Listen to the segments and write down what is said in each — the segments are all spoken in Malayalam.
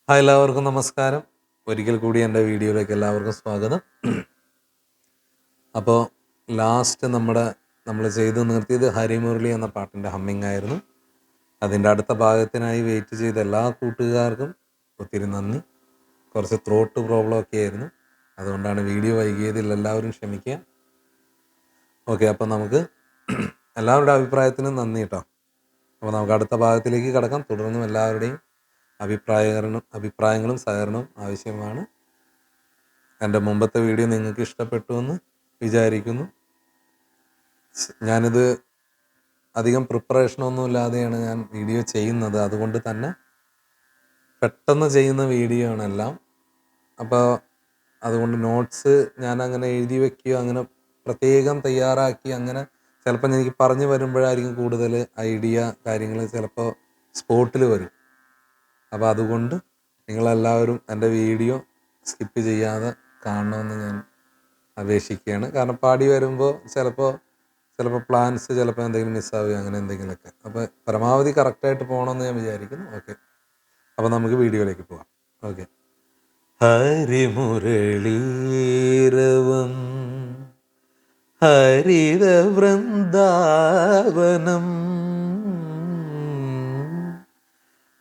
ഹായ്, എല്ലാവർക്കും നമസ്കാരം. ഒരിക്കൽ കൂടി എൻ്റെ വീഡിയോയിലേക്ക് എല്ലാവർക്കും സ്വാഗതം. അപ്പോൾ ലാസ്റ്റ് നമ്മൾ ചെയ്ത് നിർത്തിയത് ഹരിമുരളി എന്ന പാട്ടിൻ്റെ ഹമ്മിങ് ആയിരുന്നു. അതിൻ്റെ അടുത്ത ഭാഗത്തിനായി വെയിറ്റ് ചെയ്ത എല്ലാ കൂട്ടുകാർക്കും ഒത്തിരി നന്ദി. കുറച്ച് ത്രോട്ട് പ്രോബ്ലം ഒക്കെ ആയിരുന്നു, അതുകൊണ്ടാണ് വീഡിയോ വൈകിയതിൽ എല്ലാവരും ക്ഷമിക്കുക. ഓക്കെ, അപ്പോൾ നമുക്ക് എല്ലാവരുടെ അഭിപ്രായത്തിനും നന്ദി കേട്ടോ. അപ്പോൾ നമുക്ക് അടുത്ത ഭാഗത്തിലേക്ക് കടക്കാം. തുടർന്നും എല്ലാവരുടെയും അഭിപ്രായങ്ങളും സഹകരണവും ആവശ്യമാണ്. എൻ്റെ മുമ്പത്തെ വീഡിയോ നിങ്ങൾക്ക് ഇഷ്ടപ്പെട്ടു എന്ന് വിചാരിക്കുന്നു. ഞാനിത് അധികം പ്രിപ്പറേഷനൊന്നുമില്ലാതെയാണ് ഞാൻ വീഡിയോ ചെയ്യുന്നത്, അതുകൊണ്ട് തന്നെ പെട്ടെന്ന് ചെയ്യുന്ന വീഡിയോ ആണ് എല്ലാം. അപ്പോൾ അതുകൊണ്ട് നോട്ട്സ് ഞാൻ അങ്ങനെ എഴുതി വയ്ക്കുകയോ അങ്ങനെ പ്രത്യേകം തയ്യാറാക്കി അങ്ങനെ ചിലപ്പോൾ എനിക്ക് പറഞ്ഞു വരുമ്പോഴായിരിക്കും കൂടുതൽ ഐഡിയ കാര്യങ്ങൾ ചിലപ്പോൾ സ്പോട്ടിൽ വരും. അപ്പോൾ അതുകൊണ്ട് നിങ്ങളെല്ലാവരും എൻ്റെ വീഡിയോ സ്കിപ്പ് ചെയ്യാതെ കാണണമെന്ന് ഞാൻ അപേക്ഷിക്കുകയാണ്. കാരണം പാടി വരുമ്പോൾ ചിലപ്പോൾ പ്ലാൻസ് ചിലപ്പോൾ എന്തെങ്കിലും മിസ്സാവുകയോ അങ്ങനെ എന്തെങ്കിലുമൊക്കെ. അപ്പോൾ പരമാവധി കറക്റ്റായിട്ട് പോകണമെന്ന് ഞാൻ വിചാരിക്കുന്നു. ഓക്കെ, അപ്പോൾ നമുക്ക് വീഡിയോയിലേക്ക് പോകാം. ഓക്കെ. ഹരിമുരളീരവം ഹരിത വൃന്ദാവനം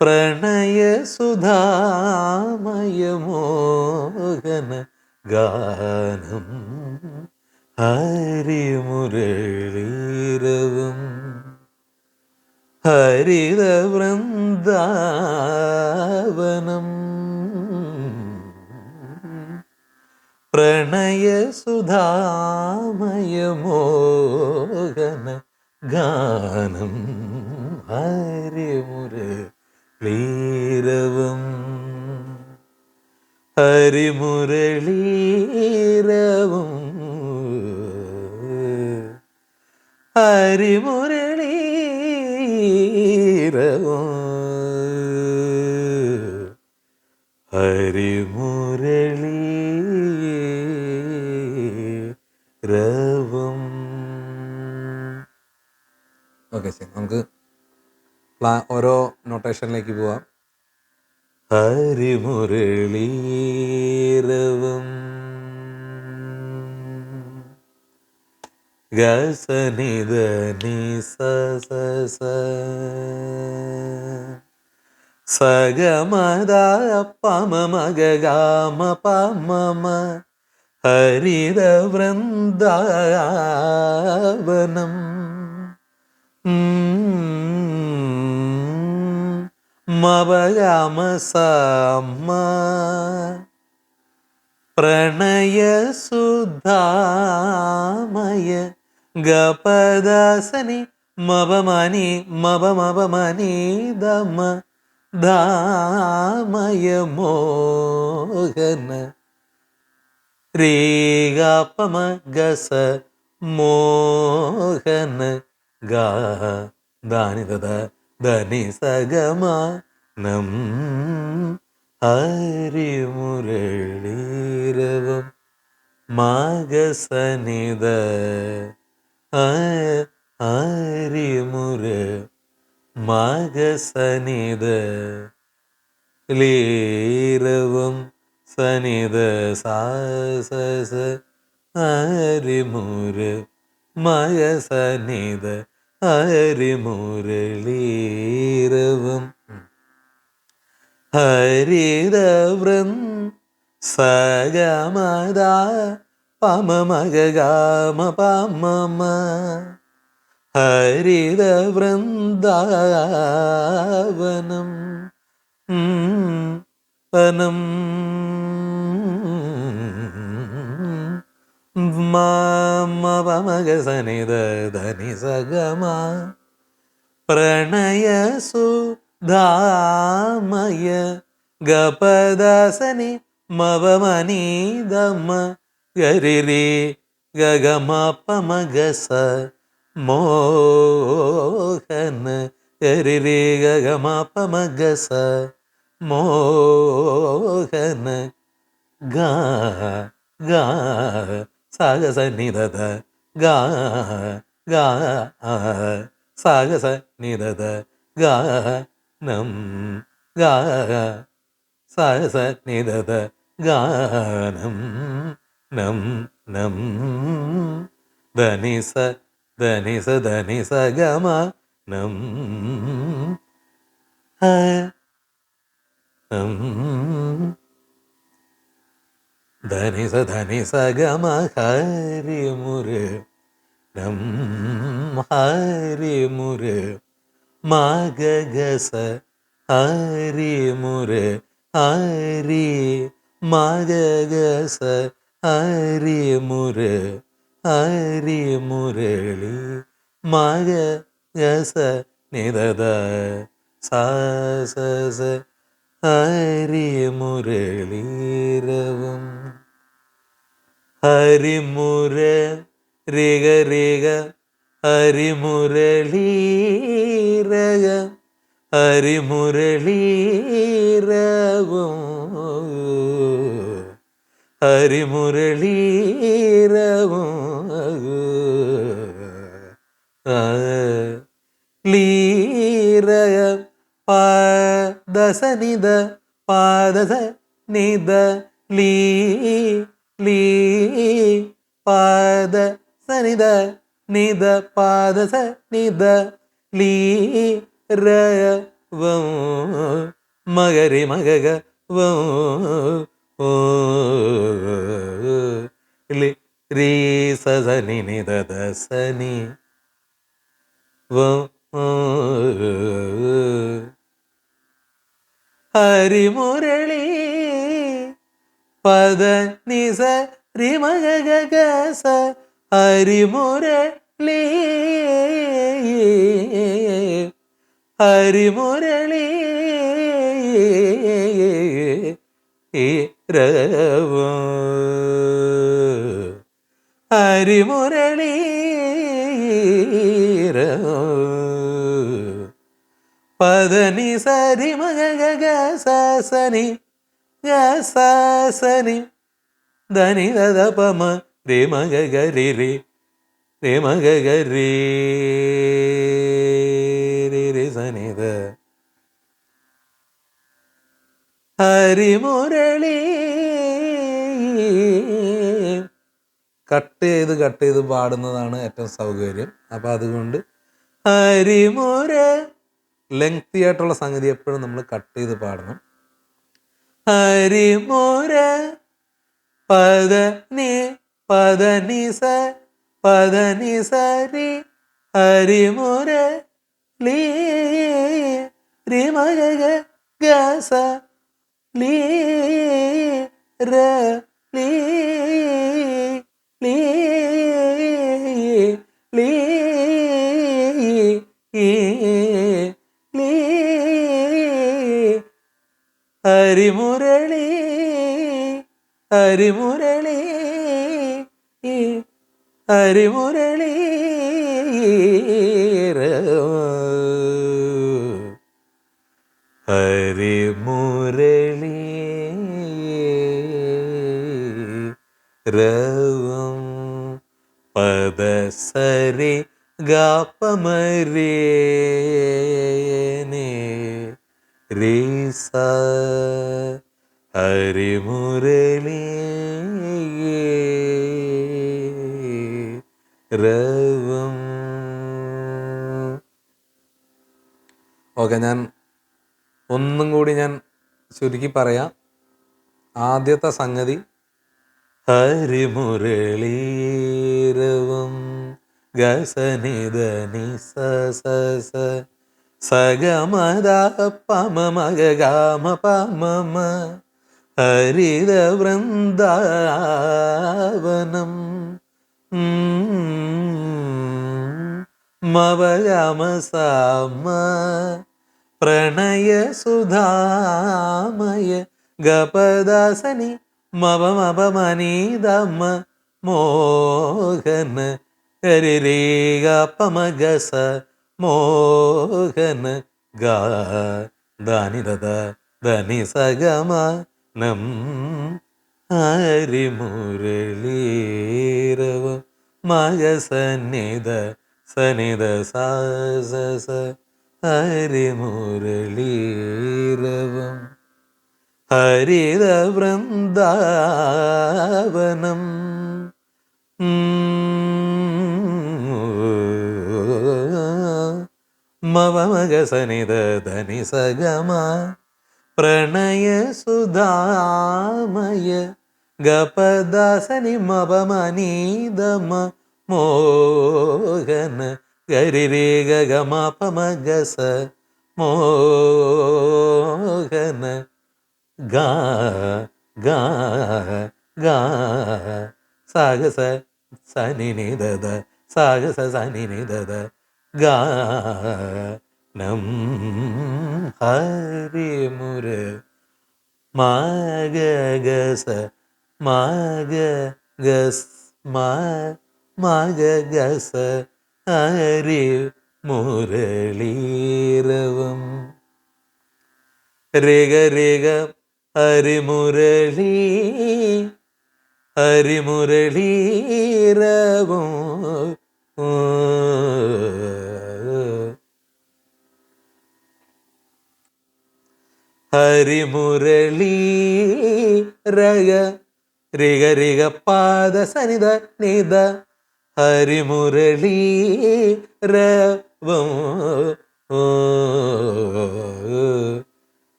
പ്രണയസുധാമയമോഹന ഗാനം ഹരിമുരളീരവം ഹരിത വൃന്ദാവനം പ്രണയസുധാമയമോഹന ഗാനം ഹരിമുരളീരവം ഹരിമുരളീരവം ഹരിമുരളീരവം ഹരിമുരളീരവം. ഓക്കെ, ശരി, നമുക്ക് ഓരോ നൊട്ടേഷനിലേക്ക് പോവാം. ഹരിമുരളീരവം ഗസനിധനി സ സഗമദ പമമഗ ഗാമ പമമ ഹരിത വൃന്ദാവനം മവഗാമ സമ പ്രണയസുധാമയ ഗപദാസനി മവമനി മവമവമനി ദമ ധാമയ മോഹന രേഗാപമ ഗസ മോഹന ഗാ ദാനി ദദ ധനി സഗമ നം ഹരിമുരളീരവം മാഗസനിധ ഹരിമുര മാഗസനിധ ലീരവം സനിധ സാസ ഹരിമുര മഗസനിധ ഹരിമുരളീരവം ഹരിതവൃം സഗമദ പമമഗ ഗാമ പമമ ഹരിതവൃന്ദാവനം വനം മമമഗ സനിധ ധനി സഗമ പ്രണയസുധാമയ ഗപദാസനി മവമനി ദമ ഗരിരി ഗഗമ പമഗസ മോഹന ഗരിരി ഗഗമ പമഗസ മോഹന ഗാ ഗാ സാഗസനിധ ഗാ ഗാ സാഗസനിധ ഗാനം ഗാ സ നിധ ഗാനം നം നം ധനി സ ഗമ നം ഹ നം ധനി സ ഗമ ഹരി മുര് നം ഹരി മുര് മഗ ഗസ ഹരി മുര് ഹരി മഗ ഗസ ഹരി മുര് ഹരി മുരളി മഗ ഗസ നിദ സ ഹരി മുരളീരവം ഹരിമുര രിഗ രിഗ ഹരിമുരളീരക ഹരിമുരളീരവം ഹരിമുരളീരവം ലീരയ പാദസ നിദ പാദസ നിദ ലീ ലീ പാദ സനിദ നിദ പാദസ നിദ ലീ രയ വം മഗരി മഗഗ വം ലി രീ സനി നിദ സനി വം ഹരിമുരളി പദ നിസ റിമഗ ഗസ ഹരിമുരളി ഹരിമുരളി രവ ഹരിമുരളി പദനി സരി മഗ ഗസനി ഗസനി ധനി ദ പമ രേ മഗ ഗരി രേ രേ മഗ ഗരി രേ സനി ദ ഹരിമുരളി കട്ട് ചെയ്ത് പാടുന്നതാണ് ഏറ്റവും സൗകര്യം. അപ്പം അതുകൊണ്ട് ഹരിമുര ലെങ്തി ആയിട്ടുള്ള സംഗതി എപ്പോഴും നമ്മൾ കട്ട് ചെയ്ത് പാടണം. ഹരിമുര പദ നി സരി ഹരിമുര ലീ രി മഗ ഗസ ലീ ര ലീ ലീ ലീ ലീ ഹരിമുരളി ഹരിമുരളി ഹരിമുരളി ഹരിമുരളി രവം പദസരി ഗാപമരേ രീസ ഹരിമുരളി രവം. ഓക്കെ, ഞാൻ ഒന്നും കൂടി ഞാൻ ചുരുക്കി പറയാം. ആദ്യത്തെ സംഗതി ഹരിമുരളീരവം ഗസനിധനി സ സഗമദ പമ മഗ ഗാമ പമ ഹരിത വൃന്ദാവനം മവഗമ സമ പ്രണയ സുധാമയ ഗപദാസനി മവ മപ മനീതമ മോഹന ഹരിരേ ഗപമ ഗസ മോഹന ഗാ ധാനി ദദ ധനി സഗമ നം ഹരിമുരളീരവ മഗസനിധ സനിധ സ ഹരിമുരളീരവം ഹരിത വൃന്ദാവനം മവമഗസനിത ധനി സഗമ പ്രണയ സുധാമയ ഗപദാസനി മപമനീതമ മോഹന ഗരിരേ ഗമപമഗസ മോഹന ഗാ ഗാ ഗാ സാഗസ സനി നിദദ സാഗസ സനി നിദദ ഗാനം ഹരിമുര മാഗഗസ മാഗഗസ് മാഗഗസ ഹരി മുരളീരവം രേഗ രേഗ ഹരിമുരളി ഹരിമുരളീരവം ഹരിമുരളി രഗ രിഗ രിഗ പാദ സനിത നിത ഹരിമുരളി രവം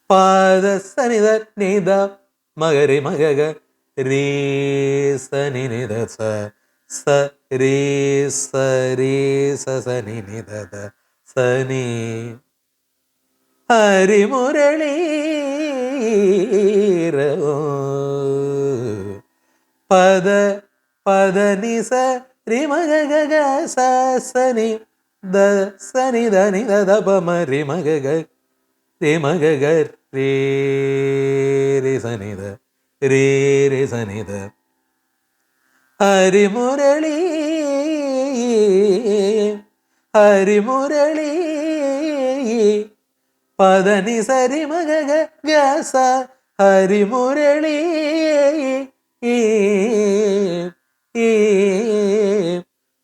പാദ സനിത നിത മകരി മഗഗ രീ സനി നിത സ സ രീ സരി സനി നിത സനി ഹരിമുരളി പദ പദ നിസ റിമഗ സനി ദ സനി ധനി ദപമ റിമഗ റിമഗ രേ രി സനി ദ രേ രി സനി ദ ഹരിമുരളി ഹരിമുരളി പദനി സരി മഗ ഗസ ഹരിമുരളി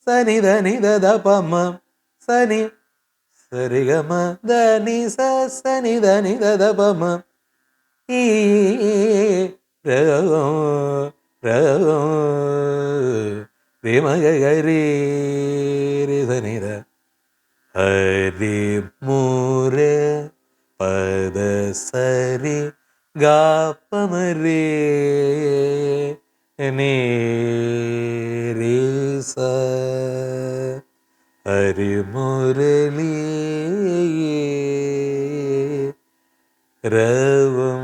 സനി ധനി ദപമ സനി സരിഗമ ധനി സനി ധനി ദപമ മഗ ഗരി സനി ദ ഹരിമുര പദ സരി ഗാപമരേ നീ രേ സ ഹരിമുരളി രവം.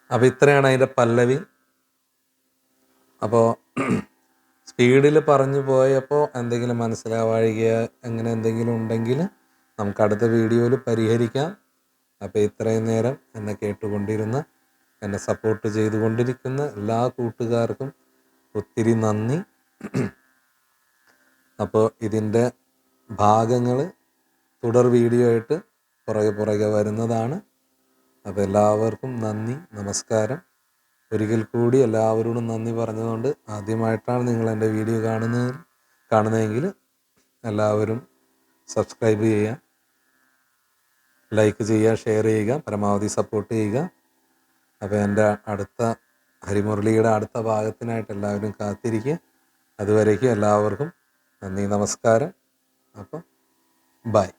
അപ്പോൾ ഇത്രയാണ് അതിൻ്റെ പല്ലവി. അപ്പോൾ സ്പീഡിൽ പറഞ്ഞു പോയപ്പോൾ എന്തെങ്കിലും മനസ്സിലാവാഴിക അങ്ങനെ എന്തെങ്കിലും ഉണ്ടെങ്കിൽ നമുക്ക് അടുത്ത വീഡിയോയിൽ പരിഹരിക്കാം. അപ്പോൾ ഇത്രയും നേരം എന്നെ കേട്ടുകൊണ്ടിരുന്ന എന്നെ സപ്പോർട്ട് ചെയ്തുകൊണ്ടിരിക്കുന്ന എല്ലാ കൂട്ടുകാർക്കും ഒത്തിരി നന്ദി. അപ്പോൾ ഇതിൻ്റെ ഭാഗങ്ങൾ തുടർ വീഡിയോ ആയിട്ട് പുറകെ വരുന്നതാണ്. അപ്പോൾ എല്ലാവർക്കും നന്ദി, നമസ്കാരം. ഒരിക്കൽ കൂടി എല്ലാവരോടും നന്ദി പറഞ്ഞുകൊണ്ട്, ആദ്യമായിട്ടാണ് നിങ്ങൾ എൻ്റെ വീഡിയോ കാണുന്നതെങ്കിൽ എല്ലാവരും സബ്സ്ക്രൈബ് ചെയ്യുക, ലൈക്ക് ചെയ്യുക, ഷെയർ ചെയ്യുക, പരമാവധി സപ്പോർട്ട് ചെയ്യുക. അപ്പോൾ എൻ്റെ അടുത്ത ഹരിമുരളിയുടെ അടുത്ത ഭാഗത്തിനായിട്ട് എല്ലാവരും കാത്തിരിക്കുക. അതുവരേക്കും എല്ലാവർക്കും നന്ദി, നമസ്കാരം. അപ്പോൾ ബൈ.